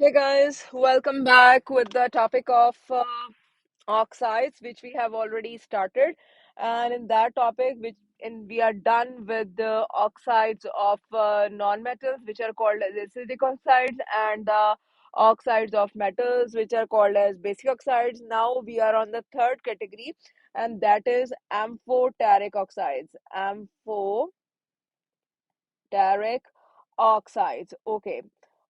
Hey guys, welcome back with the topic of oxides, which we have already started. And in that topic, we are done with the oxides of non-metals, which are called as acidic oxides, and the oxides of metals, which are called as basic oxides. Now we are on the third category, and that is amphoteric oxides. Amphoteric oxides. Okay.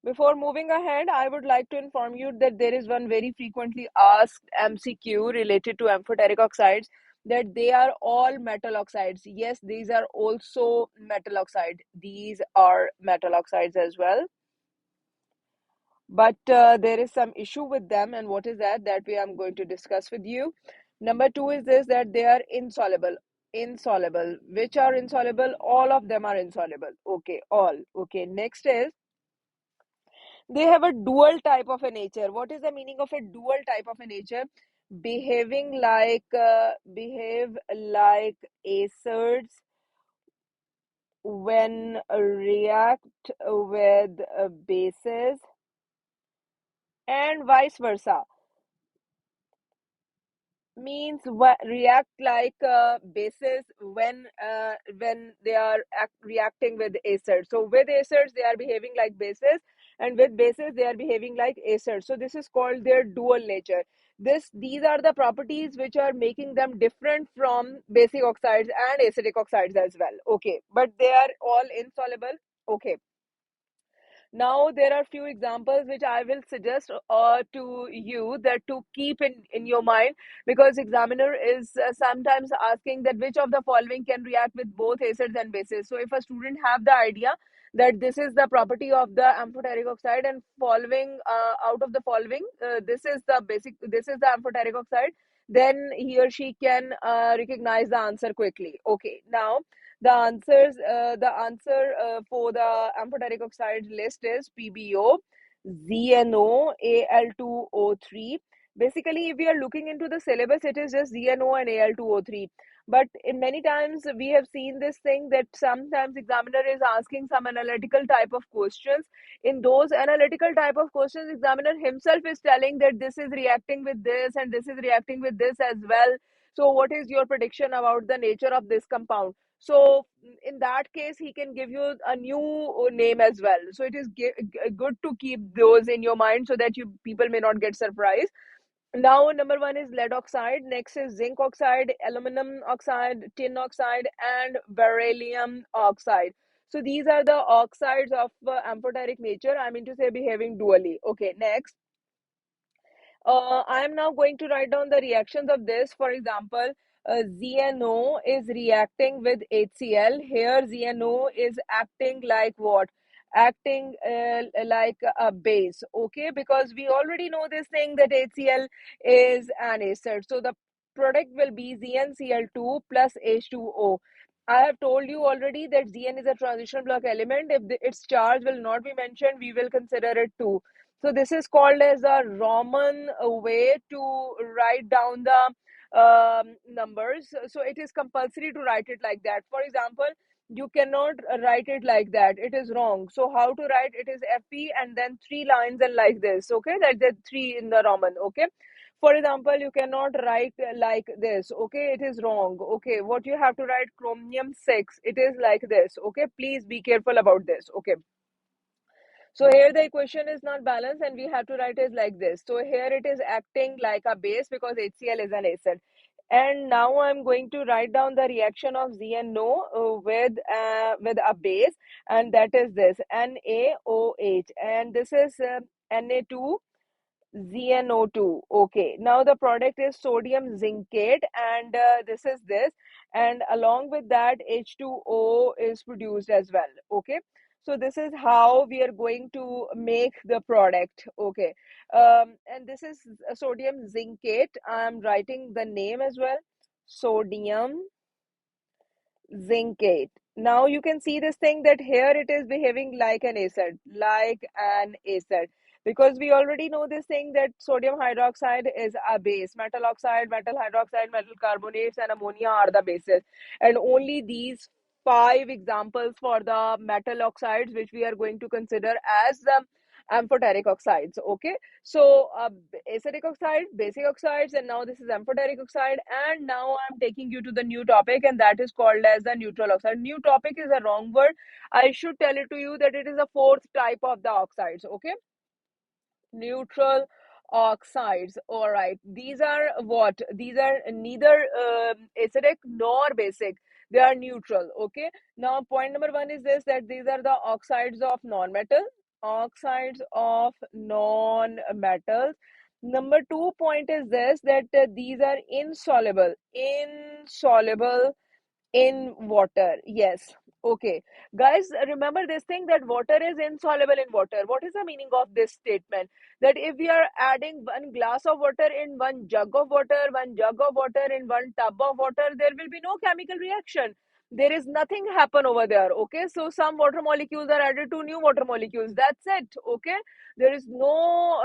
Before moving ahead, I would like to inform you that there is one very frequently asked MCQ related to amphoteric oxides, that they are all metal oxides. Yes, these are also metal oxide. These are metal oxides as well. But there is some issue with them, and what is that? That we am going to discuss with you. Number two is this, that they are insoluble. Insoluble. Which are insoluble? All of them are insoluble. Okay, all. Okay, next is they have a dual type of a nature. What is the meaning of a dual type of a nature? Behave like acids when react with bases, and vice versa. Means react like bases when they are reacting with acids. So with acids they are behaving like bases, and with bases they are behaving like acids. So this is called their dual nature. These are the properties which are making them different from basic oxides and acidic oxides as well. Okay, but they are all insoluble. Okay, now there are few examples which I will suggest to you, that to keep in your mind, because examiner is sometimes asking that which of the following can react with both acids and bases. So if a student have the idea that this is the property of the amphoteric oxide, and following out of the following, this is the amphoteric oxide, then he or she can recognize the answer quickly. Okay, now the answer for the amphoteric oxide list is PbO, ZnO, Al2O3. Basically, if we are looking into the syllabus, it is just ZnO and Al2O3. But in many times we have seen this thing, that sometimes examiner is asking some analytical type of questions. In those analytical type of questions, examiner himself is telling that this is reacting with this and this is reacting with this as well. So what is your prediction about the nature of this compound? So in that case, he can give you a new name as well. So it is good to keep those in your mind, so that you people may not get surprised. Now number one is lead oxide, next is zinc oxide, aluminum oxide, tin oxide, and beryllium oxide. So these are the oxides of amphoteric nature, I mean to say behaving dually. Okay, next, I am now going to write down the reactions of this. For example, ZNO is reacting with HCl. Here, ZNO is acting like what? Acting like a base. Okay, because we already know this thing, that HCl is an acid. So the product will be ZnCl2 plus H2O. I have told you already that Zn is a transition block element. If its charge will not be mentioned, we will consider it 2. So this is called as a Roman way to write down the numbers. So it is compulsory to write it like that. For example, you cannot write it like that. It is wrong. So how to write it is FP and then 3 lines and like this. Okay, that's the 3 in the Roman. Okay. For example, you cannot write like this. Okay, it is wrong. Okay, what you have to write, chromium 6. It is like this. Okay, please be careful about this. Okay. So here the equation is not balanced, and we have to write it like this. So here it is acting like a base because HCl is an acid. And now I'm going to write down the reaction of ZnO with a base, and that is this NaOH, and this is Na2 ZnO2. Okay, now the product is sodium zincate, and this is this, and along with that H2O is produced as well. Okay, so this is how we are going to make the product. Okay, and this is sodium zincate. I'm writing the name as well, sodium zincate. Now you can see this thing, that here it is behaving like an acid, because we already know this thing, that sodium hydroxide is a base, metal oxide, metal hydroxide, metal carbonates, and ammonia are the bases. And only these 5 examples for the metal oxides which we are going to consider as the amphoteric oxides. Okay, so acidic oxide, basic oxides, and now this is amphoteric oxide. And now I'm taking you to the new topic, and that is called as the neutral oxide. New topic is a wrong word. I should tell it to you that it is a fourth type of the oxides. Okay, neutral oxides. All right, these are what? These are neither acidic nor basic. They are neutral. Okay, now point number one is this, that these are the oxides of non-metal. Oxides of non-metals. Number two point is this, that these are insoluble in water. Yes. Okay. Guys, remember this thing, that water is insoluble in water. What is the meaning of this statement? That if we are adding one glass of water in one jug of water, one jug of water in one tub of water, there will be no chemical reaction. There is nothing happen over there. Okay. So some water molecules are added to new water molecules. That's it. Okay. There is no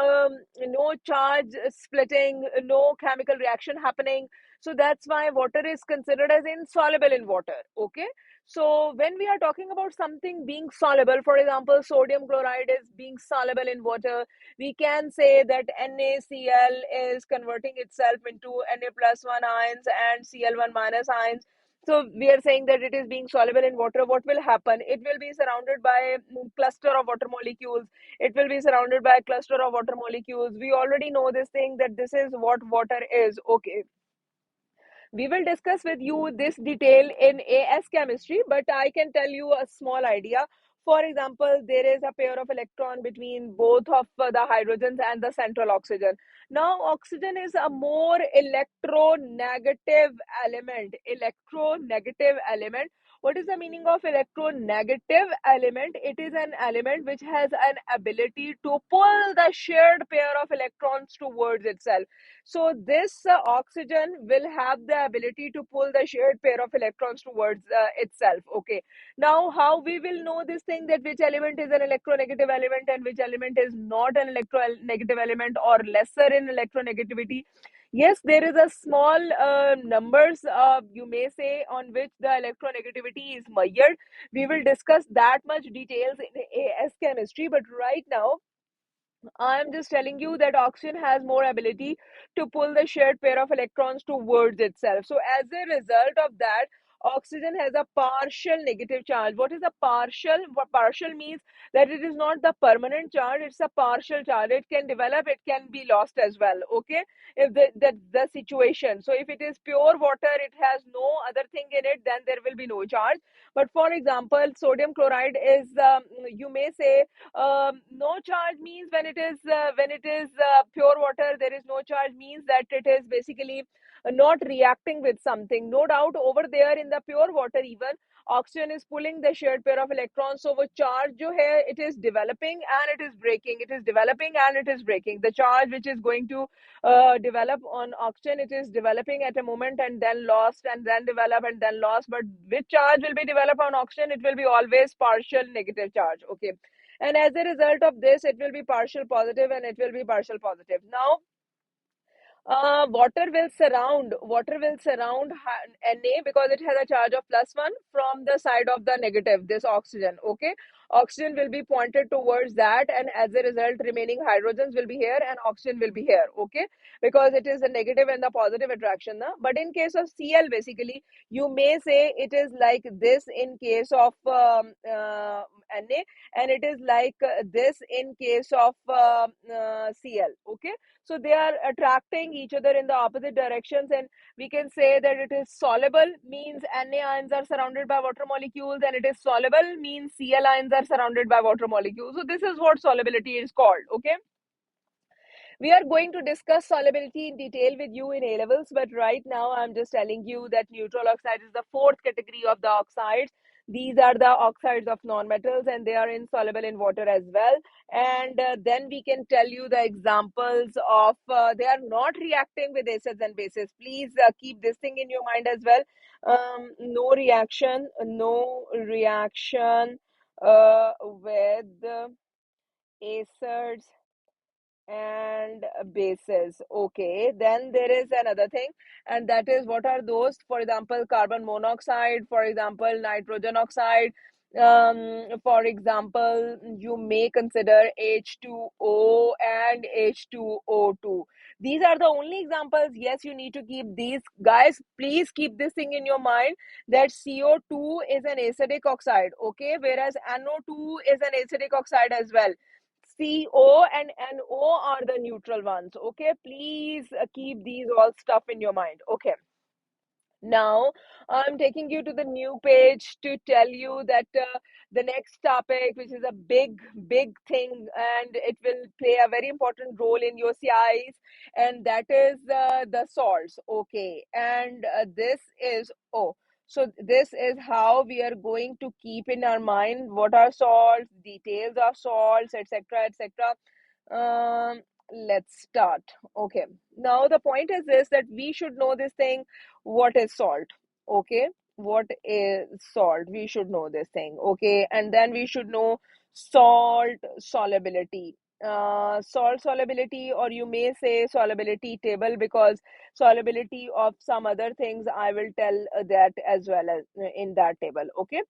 charge splitting, no chemical reaction happening. So that's why water is considered as insoluble in water. Okay. So when we are talking about something being soluble, for example, sodium chloride is being soluble in water, we can say that NaCl is converting itself into Na plus 1 ions and Cl1 minus ions. So we are saying that it is being soluble in water. What will happen? It will be surrounded by cluster of water molecules. It will be surrounded by a cluster of water molecules. We already know this thing, that this is what water is. Okay, we will discuss with you this detail in AS chemistry, but I can tell you a small idea. For example, there is a pair of electron between both of the hydrogens and the central oxygen. Now, oxygen is a more electronegative element. Electronegative element. What is the meaning of electronegative element? It is an element which has an ability to pull the shared pair of electrons towards itself. So this oxygen will have the ability to pull the shared pair of electrons towards itself. Okay. Now, how we will know this thing, that which element is an electronegative element and which element is not an electronegative element or lesser in electronegativity? Yes, there is a small numbers, you may say, on which the electronegativity is measured. We will discuss that much details in AS chemistry, but right now I'm just telling you that oxygen has more ability to pull the shared pair of electrons towards itself. So as a result of that, oxygen has a partial negative charge. What is a partial? What partial means, that it is not the permanent charge, it's a partial charge. It can develop, it can be lost as well. Okay, if the situation. So if it is pure water, it has no other thing in it, then there will be no charge. But for example, sodium chloride is, you may say, no charge means when it is pure water, there is no charge means that it is basically not reacting with something. No doubt over there in the pure water, even oxygen is pulling the shared pair of electrons. So wo charge jo hai, it is developing and it is breaking. It is developing and it is breaking. The charge which is going to develop on oxygen, it is developing at a moment and then lost and then develop and then lost. But which charge will be developed on oxygen? It will be always partial negative charge. Okay, and as a result of this, it will be partial positive and it will be partial positive. Now, water will surround Na, because it has a charge of +1 from the side of the negative, this oxygen. Okay, oxygen will be pointed towards that, and as a result, remaining hydrogens will be here and oxygen will be here. Okay, because it is the negative and the positive attraction. Na? But in case of Cl, basically, you may say it is like this in case of Na, and it is like this in case of Cl. Okay, so they are attracting each other in the opposite directions, and we can say that it is soluble means Na ions are surrounded by water molecules, and it is soluble means Cl ions are surrounded by water molecules. So this is what solubility is called. Okay, we are going to discuss solubility in detail with you in A levels, but right now I'm just telling you that neutral oxide is the fourth category of the oxides. These are the oxides of non-metals and they are insoluble in water as well. And then we can tell you the examples of, they are not reacting with acids and bases. Please keep this thing in your mind as well. No reaction with acids and bases. Okay, then there is another thing, and that is, what are those? For example, carbon monoxide, for example, nitrogen oxide. For example, you may consider H2O and H2O2. These are the only examples. Yes, you need to keep these. Guys, please keep this thing in your mind that CO2 is an acidic oxide, okay? Whereas NO2 is an acidic oxide as well. CO and NO are the neutral ones, okay? Please keep these all stuff in your mind, okay? Now, I'm taking you to the new page to tell you that the next topic, which is a big thing, and it will play a very important role in your CIs, and that is the salts. Okay, and this is how we are going to keep in our mind what are salts, details of salts, etc., etc. Um, let's start. Okay, now the point is this that we should know this thing, what is salt. Okay, what is salt, we should know this thing. Okay, and then we should know salt solubility, salt solubility, or you may say solubility table, because solubility of some other things I will tell that as well as in that table. Okay,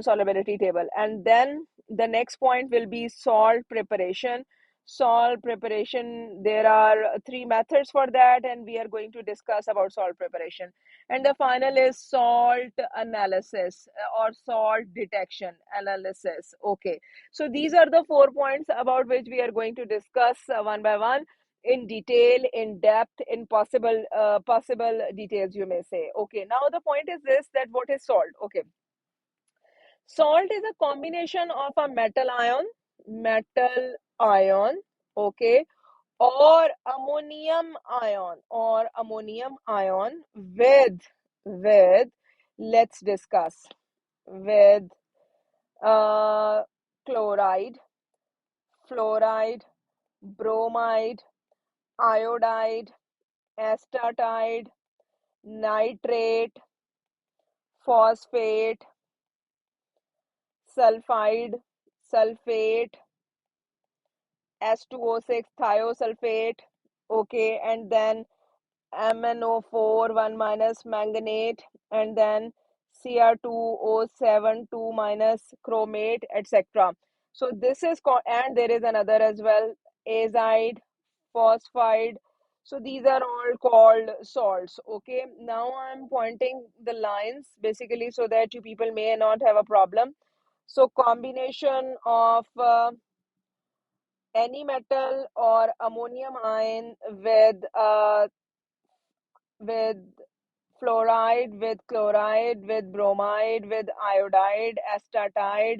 solubility table. And then the next point will be salt preparation. Salt preparation, there are three methods for that, and we are going to discuss about salt preparation. And the final is salt analysis, or salt detection analysis. Okay, so these are the 4 points about which we are going to discuss one by one, in detail, in depth, in possible details, you may say. Okay, now the point is this, that what is salt. Okay, salt is a combination of a metal ion, okay, or ammonium ion with, let's discuss, with uh, chloride, fluoride, bromide, iodide, astatide, nitrate, phosphate, sulfide, sulfate, S2O6 thiosulfate, okay, and then MnO4 1 minus manganate, and then Cr2O7 2 minus chromate, etc. So this is and there is another as well, azide, phosphide. So these are all called salts. Okay, now I'm pointing the lines basically so that you people may not have a problem. So combination of any metal or ammonium ion with fluoride, with chloride, with bromide, with iodide, astatide,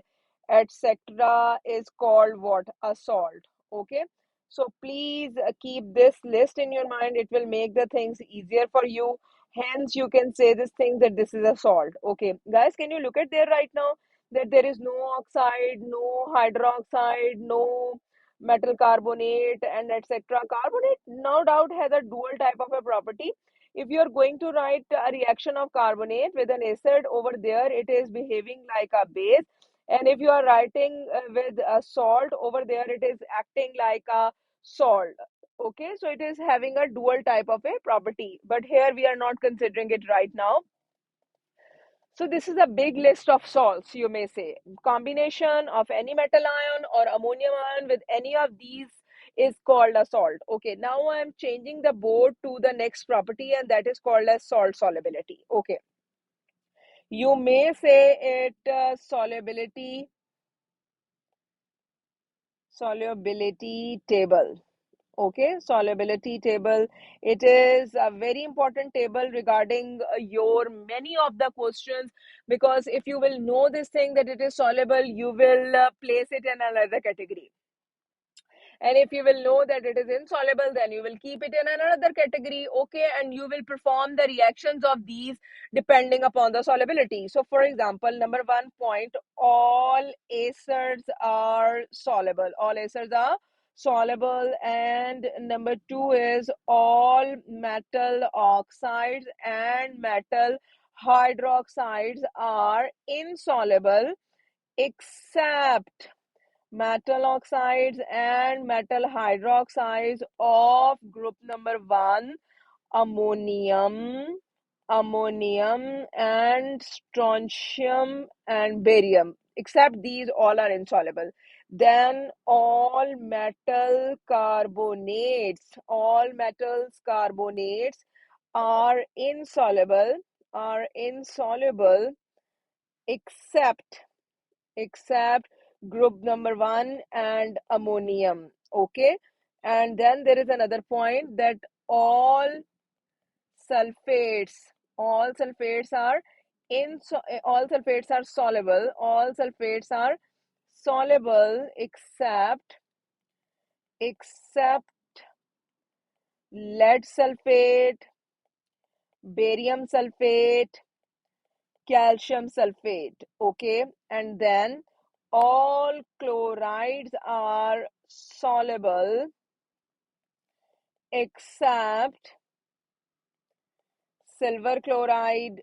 etc. is called what? A salt. Okay. So please keep this list in your mind. It will make the things easier for you. Hence, you can say this thing that this is a salt. Okay. Guys, can you look at there right now that there is no oxide, no hydroxide, no metal carbonate, and etc. Carbonate, no doubt, has a dual type of a property. If you are going to write a reaction of carbonate with an acid, over there it is behaving like a base, and if you are writing with a salt, over there it is acting like a salt. Okay, so it is having a dual type of a property, but here we are not considering it right now. So this is a big list of salts, you may say. Combination of any metal ion or ammonium ion with any of these is called a salt. Okay, now I am changing the board to the next property, and that is called as salt solubility. Okay, you may say it solubility table. Okay, solubility table, it is a very important table regarding your many of the questions, because if you will know this thing that it is soluble, you will place it in another category, and if you will know that it is insoluble, then you will keep it in another category. Okay, and you will perform the reactions of these depending upon the solubility. So for example, number 1 point, all acids are soluble, all acids are soluble. And number 2 is all metal oxides and metal hydroxides are insoluble, except metal oxides and metal hydroxides of group number 1, ammonium, ammonium, and strontium and barium, except these all are insoluble. Then all metals carbonates are insoluble except group number 1 and ammonium. Okay, and then there is another point that all sulfates all sulfates are all sulfates are soluble except lead sulfate, barium sulfate, calcium sulfate. Okay, and then all chlorides are soluble except silver chloride,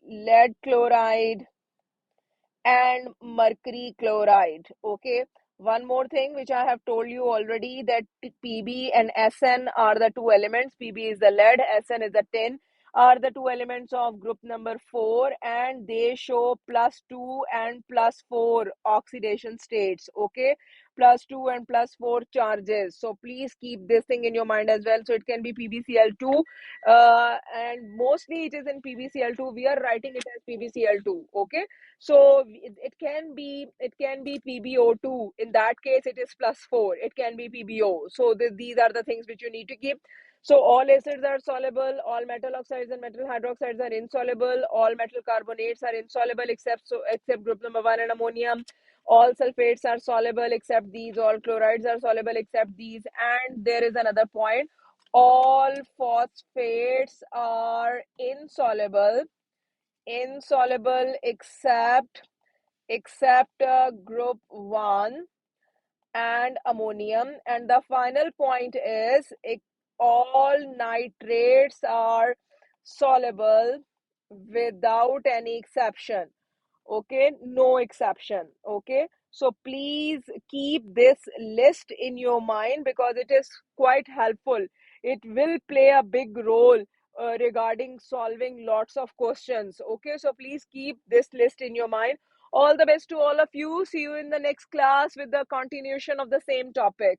lead chloride, and mercury chloride. Okay, one more thing which I have told you already, that Pb and Sn are the two elements. Pb is the lead, Sn is the tin, are the two elements of group number 4, and they show +2 and +4 oxidation states. Okay, +2 and +4 charges. So please keep this thing in your mind as well. So it can be PbCl2, and mostly it is in PbCl2. We are writing it as PbCl2. Okay, so it can be PbO2. In that case, it is +4. It can be PbO. So these are the things which you need to keep. So all acids are soluble, all metal oxides and metal hydroxides are insoluble, all metal carbonates are insoluble except group number 1 and ammonium. All sulfates are soluble except these, all chlorides are soluble except these, and there is another point. All phosphates are insoluble except group 1 and ammonium. And the final point is all nitrates are soluble without any exception. Okay, no exception. Okay, so please keep this list in your mind because it is quite helpful. It will play a big role regarding solving lots of questions. Okay, so please keep this list in your mind. All the best to all of you. See you in the next class with the continuation of the same topic.